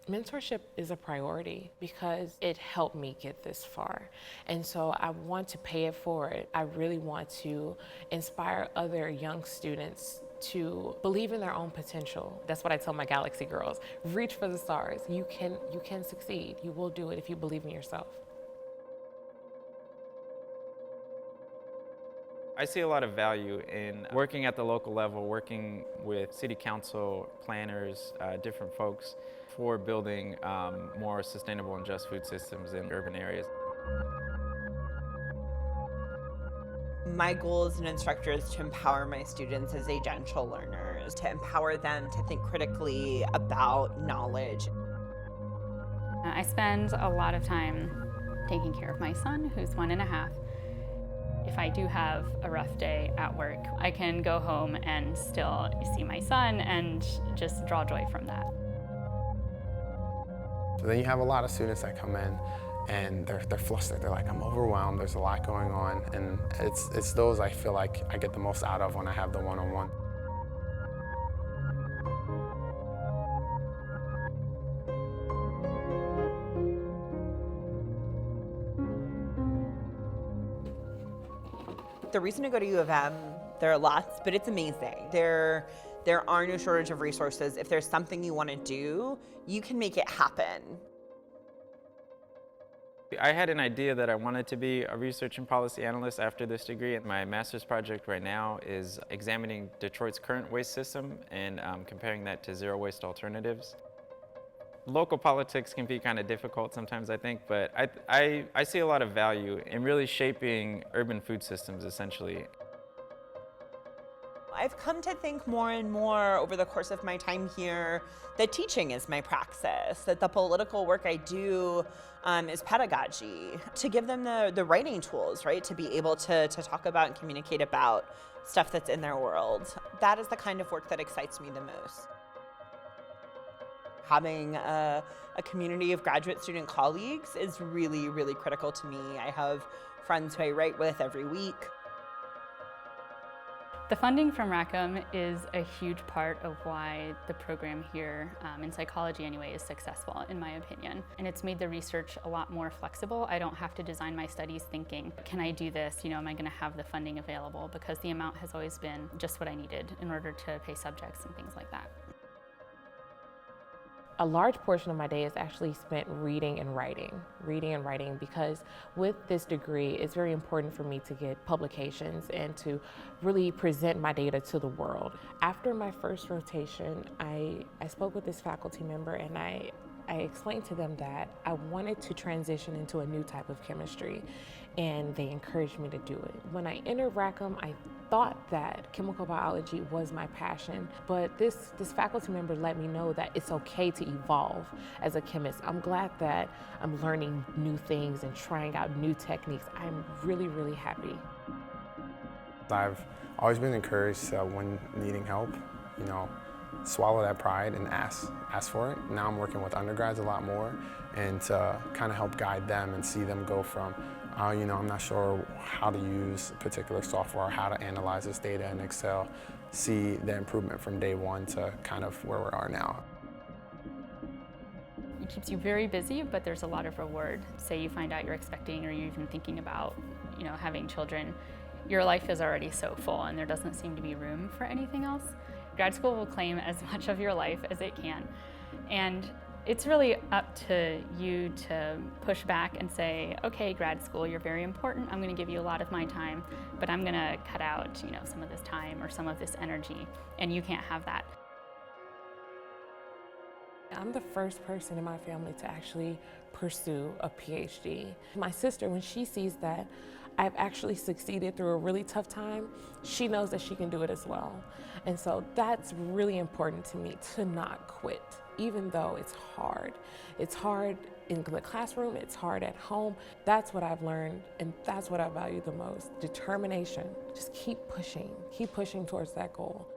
Mentorship is a priority because it helped me get this far. And so I want to pay it forward. I really want to inspire other young students to believe in their own potential. That's what I tell my Galaxy girls. Reach for the stars. You can succeed. You will do it if you believe in yourself. I see a lot of value in working at the local level, working with city council, planners, different folks for building more sustainable and just food systems in urban areas. My goal as an instructor is to empower my students as agential learners, to empower them to think critically about knowledge. I spend a lot of time taking care of my son, who's 1.5. If I do have a rough day at work, I can go home and still see my son and just draw joy from that. So then you have a lot of students that come in and they're flustered. They're like, I'm overwhelmed, there's a lot going on. And it's those I feel like I get the most out of when I have the one-on-one. The reason to go to U of M, there are lots, but it's amazing. There are no shortage of resources. If there's something you want to do, you can make it happen. I had an idea that I wanted to be a research and policy analyst after this degree. My master's project right now is examining Detroit's current waste system and comparing that to zero waste alternatives. Local politics can be kind of difficult sometimes, I think, but I see a lot of value in really shaping urban food systems, essentially. I've come to think more and more over the course of my time here that teaching is my praxis, that the political work I do is pedagogy, to give them the writing tools, right, to be able to talk about and communicate about stuff that's in their world. That is the kind of work that excites me the most. Having a community of graduate student colleagues is really, really critical to me. I have friends who I write with every week. The funding from Rackham is a huge part of why the program here, in psychology anyway, is successful, in my opinion. And it's made the research a lot more flexible. I don't have to design my studies thinking, can I do this? You know, am I going to have the funding available? Because the amount has always been just what I needed in order to pay subjects and things like that. A large portion of my day is actually spent reading and writing, because with this degree, it's very important for me to get publications and to really present my data to the world. After my first rotation, I spoke with this faculty member and I explained to them that I wanted to transition into a new type of chemistry, and they encouraged me to do it. When I entered Rackham, I thought that chemical biology was my passion, but this faculty member let me know that it's okay to evolve as a chemist. I'm glad that I'm learning new things and trying out new techniques. I'm really, really happy. I've always been encouraged when needing help, you know, swallow that pride and ask for it. Now I'm working with undergrads a lot more, and to kind of help guide them and see them go from, you know, I'm not sure how to use particular software or how to analyze this data in Excel, see the improvement from day one to kind of where we are now. It keeps you very busy, but there's a lot of reward. Say you find out you're expecting or you're even thinking about, you know, having children. Your life is already so full and there doesn't seem to be room for anything else. Grad school will claim as much of your life as it can. And it's really up to you to push back and say, okay, grad school, you're very important. I'm going to give you a lot of my time, but I'm going to cut out, you know, some of this time or some of this energy, and you can't have that. I'm the first person in my family to actually pursue a PhD. My sister, when she sees that I've actually succeeded through a really tough time, she knows that she can do it as well. And so that's really important to me, to not quit, even though it's hard. It's hard in the classroom, it's hard at home. That's what I've learned, and that's what I value the most. Determination. Just keep pushing towards that goal.